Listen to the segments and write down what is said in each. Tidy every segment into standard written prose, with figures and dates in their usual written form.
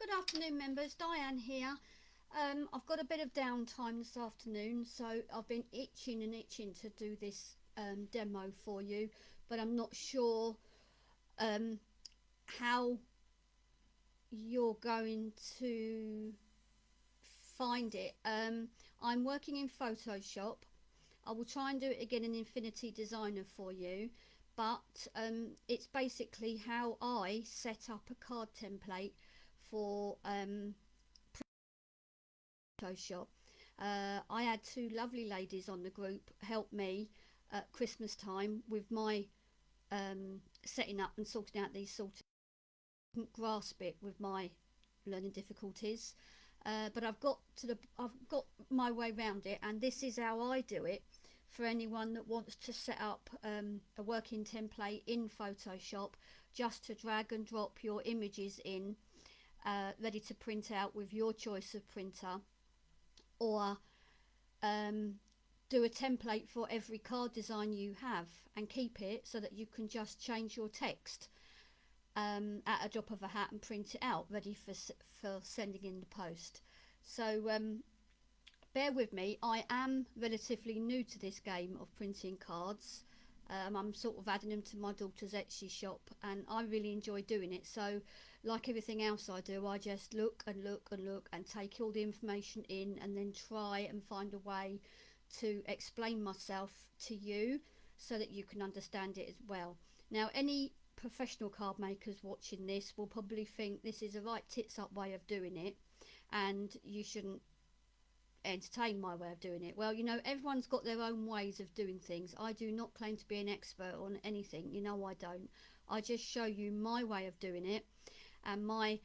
Good afternoon, members. Diane here. I've got a bit of downtime this afternoon, so I've been itching to do this demo for you, but I'm not sure how you're going to find it. I'm working in Photoshop. I will try and do it again in Infinity Designer for you, but it's basically how I set up a card template for Photoshop. I had two lovely ladies on the group help me at Christmas time with my setting up and sorting out these sort of, couldn't grasp it with my learning difficulties, but I've got my way around it, and this is how I do it for anyone that wants to set up a working template in Photoshop, just to drag and drop your images in, ready to print out with your choice of printer, or do a template for every card design you have and keep it so that you can just change your text at a drop of a hat and print it out ready for sending in the post. So bear with me, I am relatively new to this game of printing cards. I'm sort of adding them to my daughter's Etsy shop, and I really enjoy doing it. So like everything else I do, I just look and look and look and take all the information in, and then try and find a way to explain myself to you so that you can understand it as well. Now, any professional card makers watching this will probably think this is a right tits up way of doing it, and you shouldn't entertain my way of doing it. Well, you know, everyone's got their own ways of doing things. I do not claim to be an expert on anything, you know, I don't. I just show you my way of doing it and my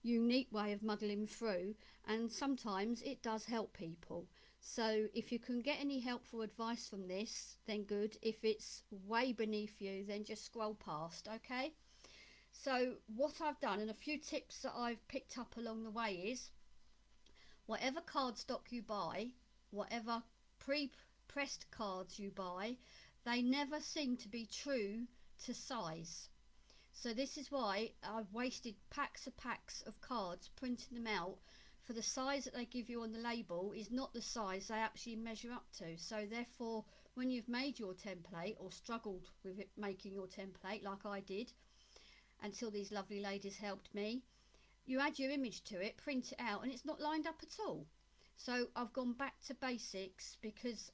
unique way of muddling through, and sometimes it does help people. So if you can get any helpful advice from this, then good. If it's way beneath you, then just scroll past, okay? So what I've done, and a few tips that I've picked up along the way, is whatever cardstock you buy, whatever pre-pressed cards you buy, they never seem to be true to size. So this is why I've wasted packs of cards printing them out, for the size that they give you on the label is not the size they actually measure up to. So therefore, when you've made your template, or struggled with it, making your template like I did until these lovely ladies helped me, you add your image to it, print it out, and it's not lined up at all. So I've gone back to basics because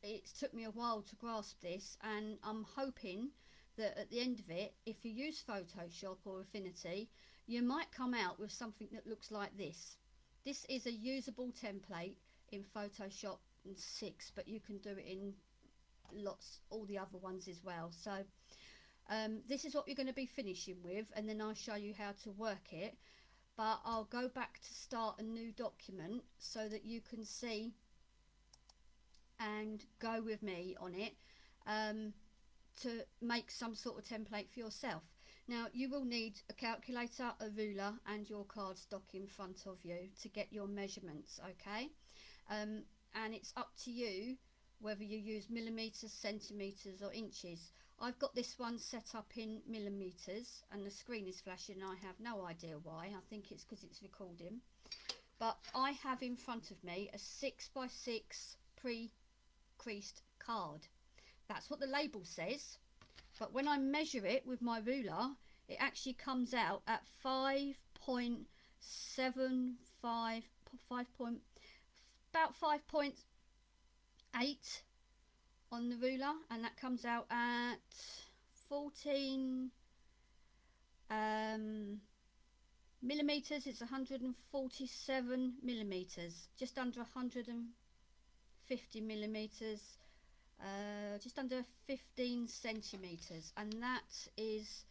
it took me a while to grasp this, and I'm hoping that at the end of it, if you use Photoshop or Affinity, you might come out with something that looks like this. This is a usable template in Photoshop 6, but you can do it in all the other ones as well. So this is what you're going to be finishing with, and then I'll show you how to work it. But I'll go back to start a new document so that you can see and go with me on it, to make some sort of template for yourself. Now, you will need a calculator, a ruler, and your cardstock in front of you to get your measurements, okay? And it's up to you whether you use millimeters, centimeters, or inches. I've got this one set up in millimeters, and the screen is flashing, and I have no idea why. I think it's because it's recording. But I have in front of me a 6x6 pre-creased card. That's what the label says, but when I measure it with my ruler, it actually comes out at 5.75, about 5.8 on the ruler, and that comes out at 14 millimeters. It's 147 millimeters, just under 150 millimeters, just under 15 centimeters, and that is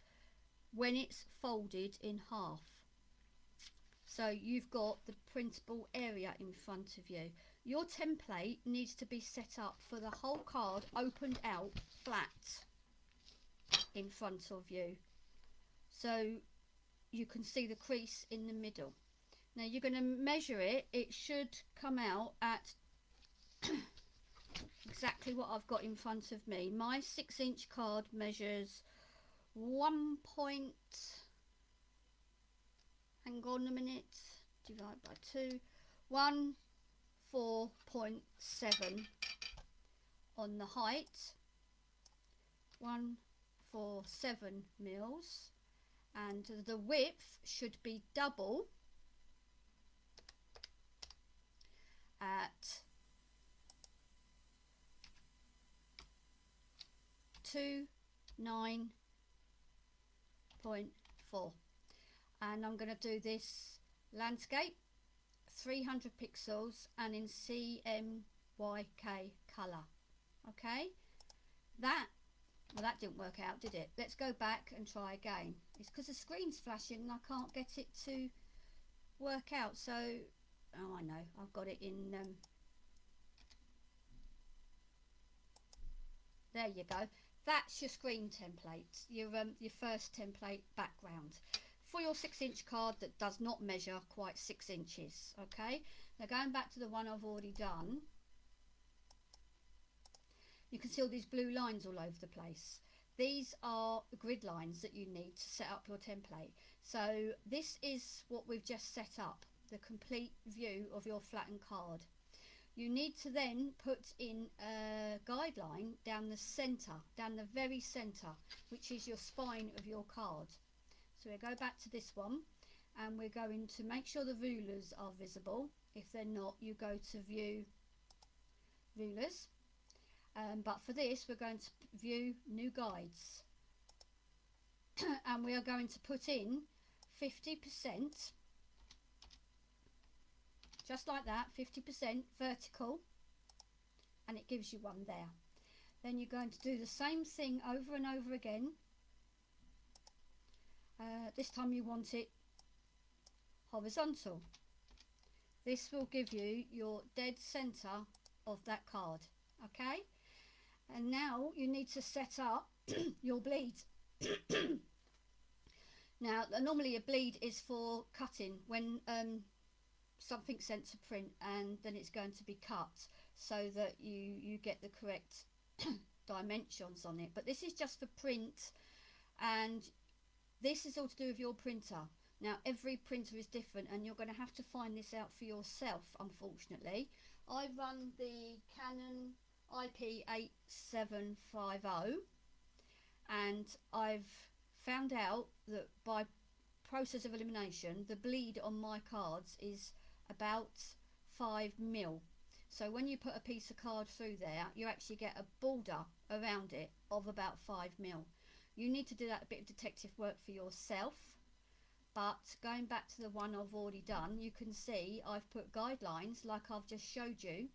when it's folded in half. So you've got the printable area in front of you. Your template needs to be set up for the whole card opened out flat in front of you, so you can see the crease in the middle. Now you're going to measure it. It should come out at exactly what I've got in front of me. My 6-inch card measures 1 point, hang hang on a minute, divide by 2, 14.7 on the height, 147 mils, and the width should be double at 29.4, and I'm going to do this landscape 300 pixels and in CMYK color. Okay, well, that didn't work out, did it? Let's go back and try again. It's because the screen's flashing and I can't get it to work out. So, oh, I know, I've got it in, there you go. That's your screen template, your first template background for your 6-inch card that does not measure quite 6 inches. Okay, now going back to the one I've already done, you can see all these blue lines all over the place. These are grid lines that you need to set up your template. So this is what we've just set up, the complete view of your flattened card. You need to then put in a guideline down the centre, down the very centre, which is your spine of your card. So we'll go back to this one and we're going to make sure the rulers are visible. If they're not, you go to view rulers. But for this, we're going to view new guides. And we are going to put in 50%. Just like that, 50% vertical, and it gives you one there. Then you're going to do the same thing over and over again. This time you want it horizontal. This will give you your dead center of that card. Okay, and now you need to set up your bleed. Now normally a bleed is for cutting when something's sent to print, and then it's going to be cut so that you get the correct dimensions on it. But this is just for print, and this is all to do with your printer. Now every printer is different and you're going to have to find this out for yourself. Unfortunately, I run the Canon IP8750, and I've found out that by process of elimination the bleed on my cards is about 5 mil. So when you put a piece of card through there, you actually get a border around it of about 5 mil. You need to do that bit of detective work for yourself. But going back to the one I've already done, you can see I've put guidelines like I've just showed you,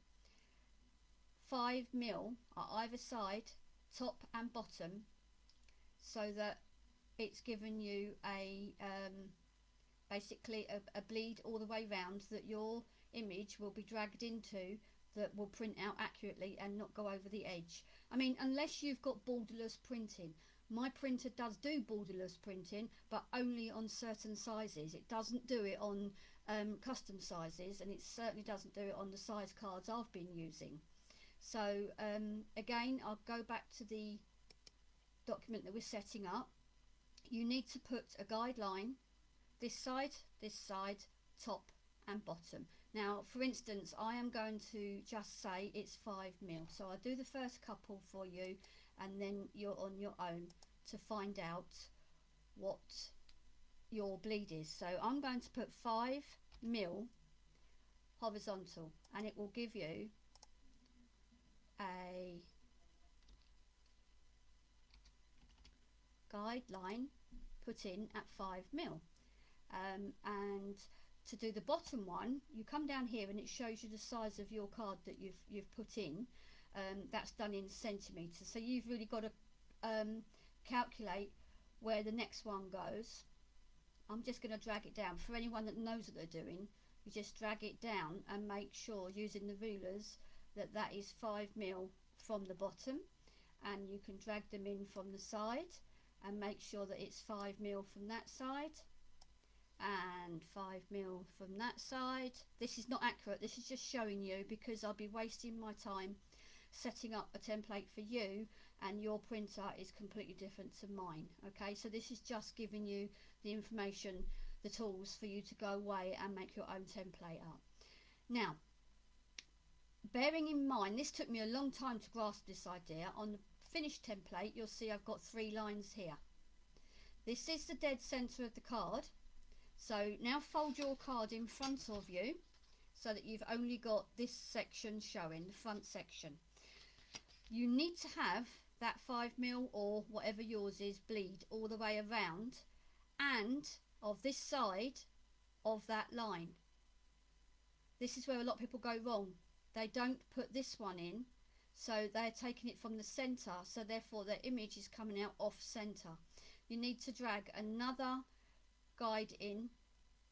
5 mil on either side, top and bottom, so that it's given you a basically a bleed all the way round that your image will be dragged into, that will print out accurately and not go over the edge. I mean, unless you've got borderless printing. My printer does do borderless printing, but only on certain sizes. It doesn't do it on custom sizes, and it certainly doesn't do it on the size cards I've been using. So again, I'll go back to the document that we're setting up. You need to put a guideline, this side, top and bottom. Now for instance, I am going to just say it's 5 mil. So I'll do the first couple for you, and then you're on your own to find out what your bleed is. So I'm going to put 5 mil horizontal, and it will give you a guideline put in at 5 mil. And to do the bottom one, you come down here and it shows you the size of your card that you've put in. That's done in centimetres, so you've really got to calculate where the next one goes. I'm just going to drag it down. For anyone that knows what they're doing, you just drag it down and make sure using the rulers that that is 5 mil from the bottom, and you can drag them in from the side and make sure that it's 5 mil from that side and 5 mil from that side. This is not accurate, this is just showing you, because I'll be wasting my time setting up a template for you and your printer is completely different to mine. Okay, so this is just giving you the information the tools for you to go away and make your own template up. Now, bearing in mind, this took me a long time to grasp this idea. On the finished template, you'll see I've got 3 lines here. This is the dead center of the card. So now fold your card in front of you so that you've only got this section showing, the front section. You need to have that 5mm or whatever yours is bleed all the way around and of this side of that line. This is where a lot of people go wrong. They don't put this one in, so they're taking it from the center, so therefore their image is coming out off center. You need to drag another guide in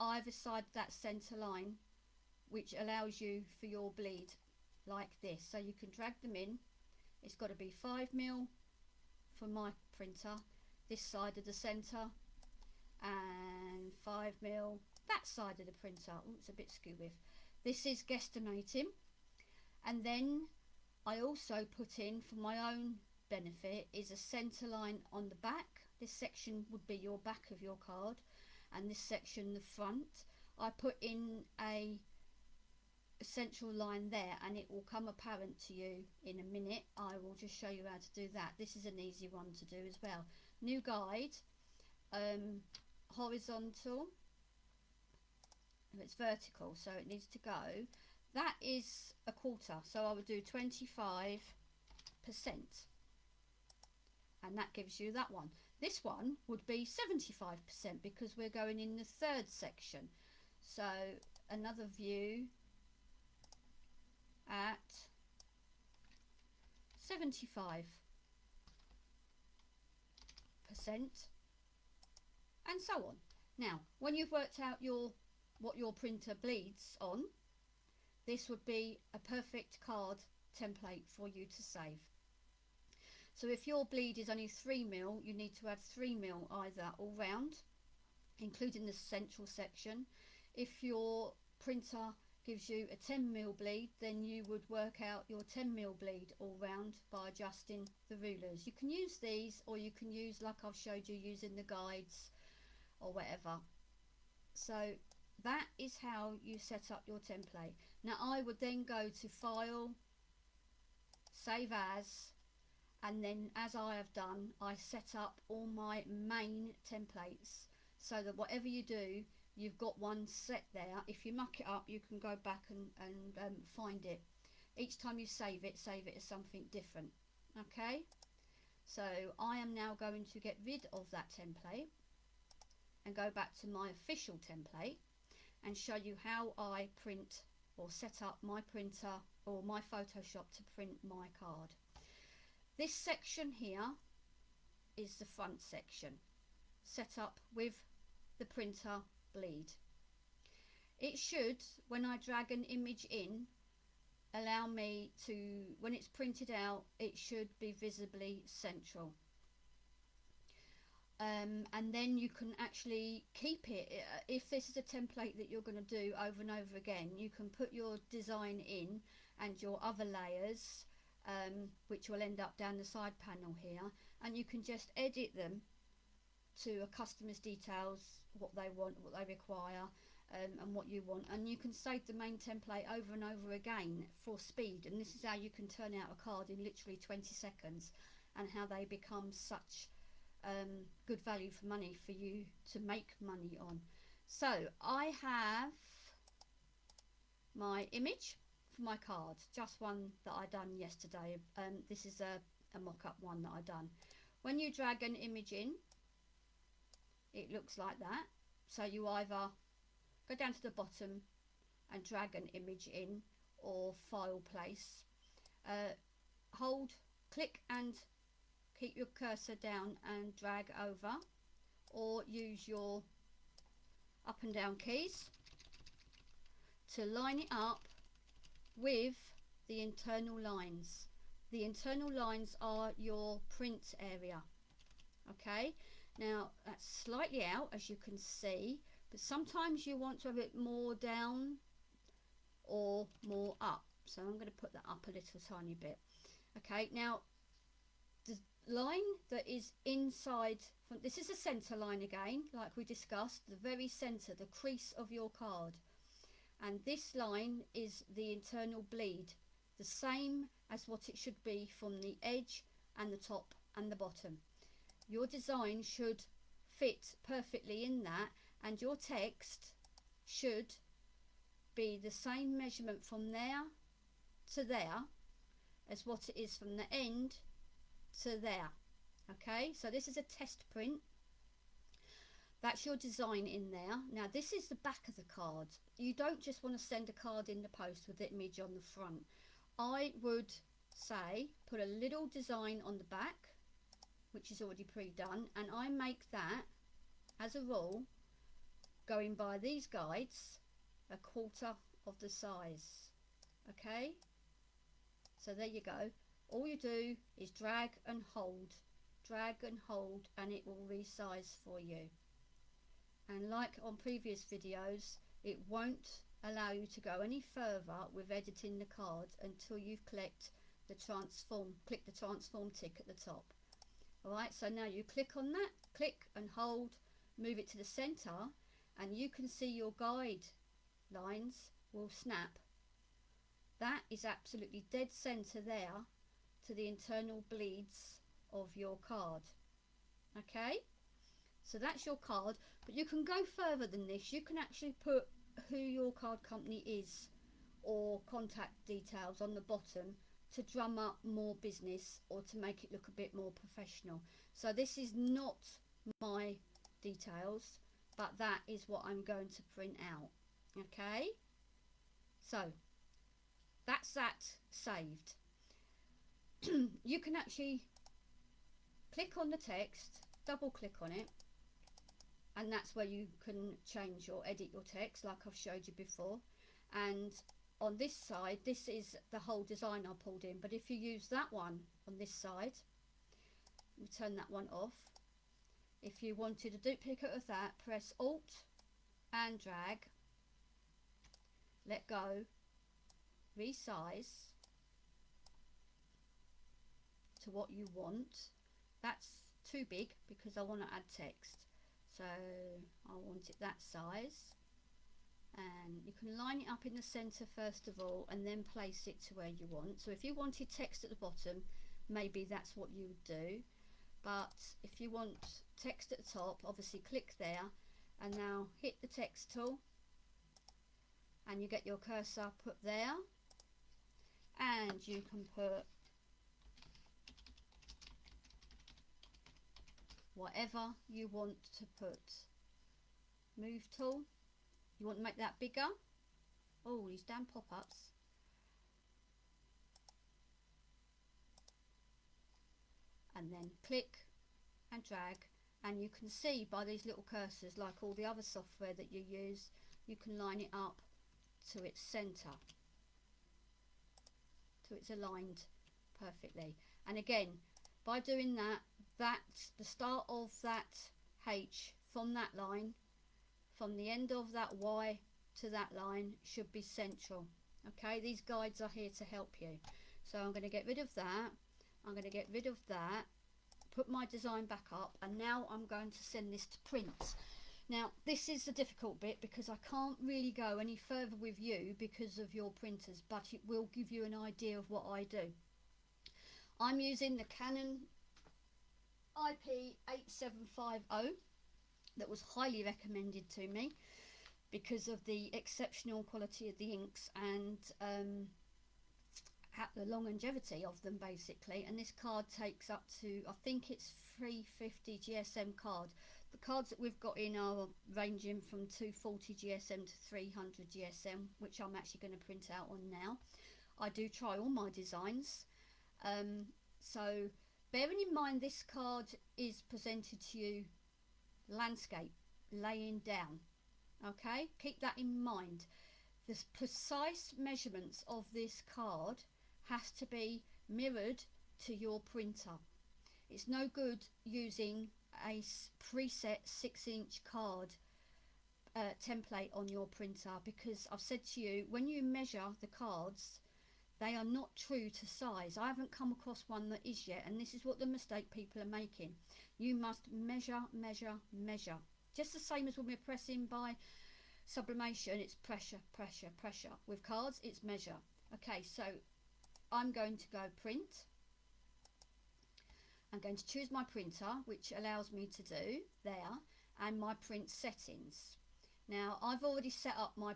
either side of that center line, which allows you for your bleed like this. So you can drag them in. It's got to be 5mm for my printer this side of the center and 5mm that side of the printer. Oh, it's a bit skewy. This is guesstimating. And then I also put in, for my own benefit, is a center line on the back. This section would be your back of your card, and this section the front. I put in a central line there, and it will come apparent to you in a minute. I will just show you how to do that. This is an easy one to do as well. New guide, horizontal. It's vertical, so it needs to go. That is a quarter, so I would do 25%, and that gives you that one. This one would be 75% because we're going in the third section. So another view at 75%, and so on. Now, when you've worked out what your printer bleeds on, this would be a perfect card template for you to save. So if your bleed is only 3mm, you need to add 3mm either all round, including the central section. If your printer gives you a 10mm bleed, then you would work out your 10mm bleed all round by adjusting the rulers. You can use these, or you can use, like I've showed you, using the guides or whatever. So that is how you set up your template. Now I would then go to File, Save As, and then, as I have done, I set up all my main templates so that whatever you do, you've got one set there. If you muck it up, you can go back and find it. Each time you save it as something different. Okay, so I am now going to get rid of that template and go back to my official template and show you how I print or set up my printer or my Photoshop to print my card. This section here is the front section, set up with the printer bleed. It should, when I drag an image in, allow me to, when it's printed out, it should be visibly central. And then you can actually keep it. If this is a template that you're going to do over and over again, you can put your design in and your other layers, which will end up down the side panel here, and you can just edit them to a customer's details, what they want, what they require, and what you want, and you can save the main template over and over again for speed. And this is how you can turn out a card in literally 20 seconds, and how they become such good value for money for you to make money on. So I have my image for my card, just one that I done yesterday. This is a mock-up one that I done. When you drag an image in, it looks like that. So you either go down to the bottom and drag an image in, or file place, hold, click and keep your cursor down and drag over, or use your up and down keys to line it up with the internal lines. The internal lines are your print area. Okay, now that's slightly out, as you can see, but sometimes you want to have it more down or more up, so I'm going to put that up a little tiny bit. Okay, now line that is inside, this is a center line again, like we discussed, the very center, the crease of your card. And this line is the internal bleed, the same as what it should be from the edge and the top and the bottom. Your design should fit perfectly in that, and your text should be the same measurement from there to there as what it is from the end to there. Okay, so this is a test print. That's your design in there. Now this is the back of the card. You don't just want to send a card in the post with the image on the front. I would say put a little design on the back, which is already pre-done, and I make that, as a rule, going by these guides, 1/4 of the size. Okay, so there you go. All you do is drag and hold, and it will resize for you. And like on previous videos, it won't allow you to go any further with editing the card until you've clicked the transform tick at the top. Alright, so now you click on that, click and hold, move it to the center, and you can see your guide lines will snap. That is absolutely dead center there to the internal bleeds of your card. Okay, so that's your card, but you can go further than this. You can actually put who your card company is or contact details on the bottom to drum up more business or to make it look a bit more professional. So this is not my details, but that is what I'm going to print out. Okay, so that's that saved. You can actually click on the text, double click on it, and that's where you can change or edit your text like I've showed you before. And on this side, this is the whole design I pulled in, but if you use that one on this side, we turn that one off. If you wanted a duplicate of that, press Alt and drag, let go, resize to what you want. That's too big because I want to add text, so I want it that size. And you can line it up in the center first of all and then place it to where you want. So if you wanted text at the bottom, maybe that's what you would do, but if you want text at the top, obviously click there and now hit the text tool and you get your cursor put there, and you can put whatever you want to put. Move tool, you want to make that bigger. Oh, these damn pop-ups. And then click and drag, and you can see by these little cursors, like all the other software that you use, you can line it up to its center, so it's aligned perfectly. And again, by doing that, that's the start of that H from that line, from the end of that Y to that line should be central. Okay, these guides are here to help you. So I'm going to get rid of that, I'm going to get rid of that, put my design back up, and now I'm going to send this to print. Now this is the difficult bit because I can't really go any further with you because of your printers, but it will give you an idea of what I do. I'm using the Canon IP8750 that was highly recommended to me because of the exceptional quality of the inks and the longevity of them basically. And this card takes up to, I think it's 350 GSM card. The cards that we've got in are ranging from 240 GSM to 300 GSM, which I'm actually going to print out on now. I do try all my designs, so bearing in mind this card is presented to you landscape, laying down. Okay, keep that in mind. The precise measurements of this card has to be mirrored to your printer. It's no good using a preset 6-inch card template on your printer, because I've said to you, when you measure the cards, They are not true to size. I haven't come across one that is yet, and this is what the mistake people are making. You must measure, measure, measure. Just the same as when we're pressing by sublimation, it's pressure, pressure, pressure. With cards, it's measure. Okay, so I'm going to go print. I'm going to choose my printer, which allows me to do there, and my print settings. Now, I've already set up my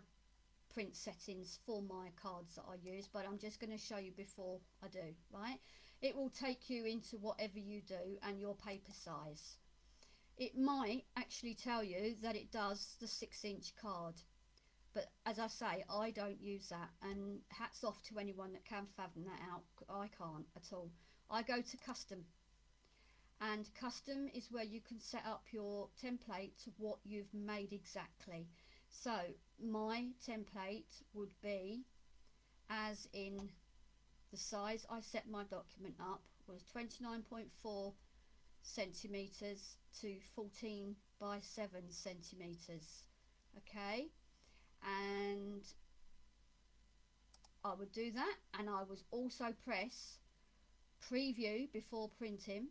print settings for my cards that I use, but I'm just going to show you before I do, right? It will take you into whatever you do and your paper size. It might actually tell you that it does the 6-inch card, but as I say, I don't use that, and hats off to anyone that can fathom that out. I can't at all. I go to custom, and custom is where you can set up your template to what you've made exactly. So my template would be, as in the size I set my document up was 29.4 centimeters to 14 by 7 centimeters. Okay, and I would do that, and I would also press preview before printing,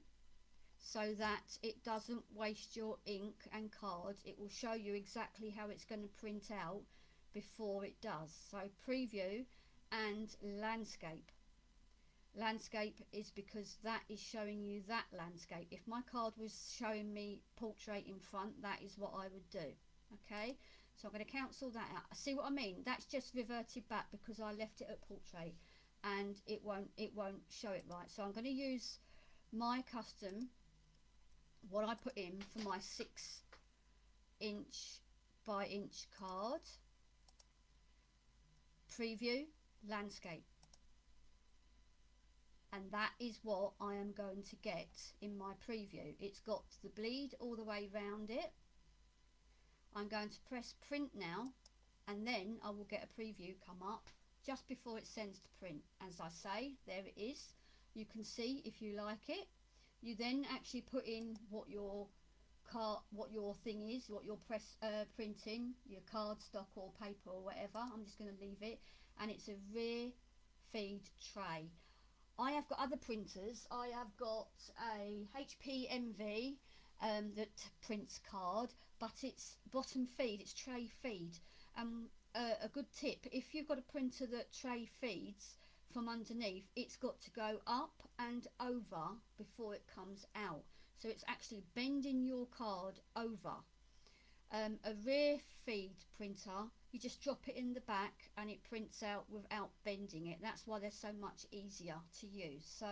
so that it doesn't waste your ink and card. It will show you exactly how it's going to print out before it does. So preview and landscape. Landscape is because that is showing you that landscape. If my card was showing me portrait in front, that is what I would do. Okay, so I'm going to cancel that out. See what I mean? That's just reverted back because I left it at portrait, and it won't show it right. So I'm going to use my custom, what I put in for my 6-inch by inch card, preview, landscape, and that is what I am going to get in my preview. It's got the bleed all the way round it. I'm going to press print now, and then I will get a preview come up just before it sends to print. As I say, there it is. You can see if you like it. You then actually put in what your thing is, what you're printing, your card stock or paper or whatever. I'm just going to leave it, and it's a rear feed tray. I have got other printers. I have got a HP MV that prints card, but it's bottom feed, it's tray feed. A good tip, if you've got a printer that tray feeds from underneath, it's got to go up and over before it comes out, so it's actually bending your card over. A rear feed printer, you just drop it in the back and it prints out without bending it. That's why they're so much easier to use. So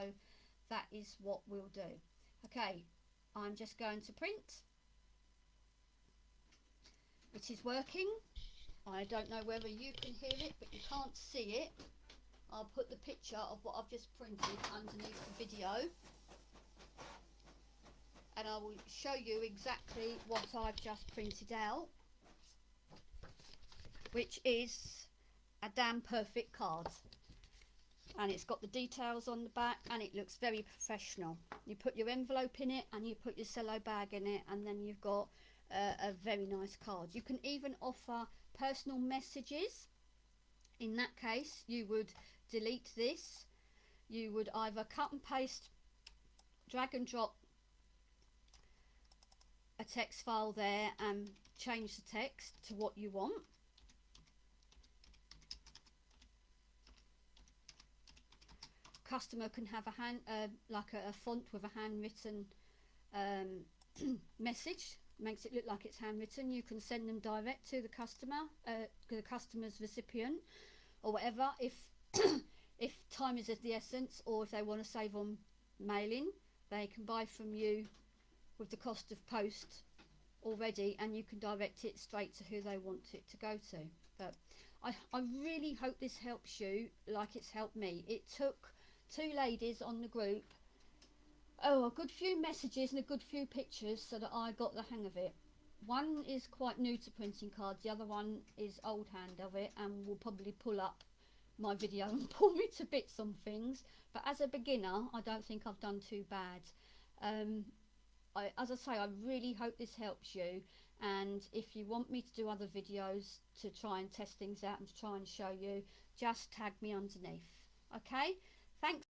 that is what we'll do. Okay, I'm just going to print. It is working. I don't know whether you can hear it, but you can't see it. I'll put the picture of what I've just printed underneath the video, and I will show you exactly what I've just printed out, which is a damn perfect card, and it's got the details on the back, and it looks very professional. You put your envelope in it, and you put your cello bag in it, and then you've got a very nice card. You can even offer personal messages. In that case, you would delete this. You would either cut and paste, drag and drop a text file there and change the text to what you want. Customer can have a like a font with a handwritten message, makes it look like it's handwritten. You can send them direct to the customer, the customer's recipient, or whatever. If if time is of the essence, or if they want to save on mailing, they can buy from you with the cost of post already, and you can direct it straight to who they want it to go to. But I really hope this helps you like it's helped me. It took 2 ladies on the group, a good few messages and a good few pictures, so that I got the hang of it. One is quite new to printing cards, the other one is old hand of it, and will probably pull up my video and pull me to bits on things. But as a beginner, I don't think I've done too bad. As I say, I really hope this helps you, and if you want me to do other videos to try and test things out and to try and show you, just tag me underneath. Okay, thanks.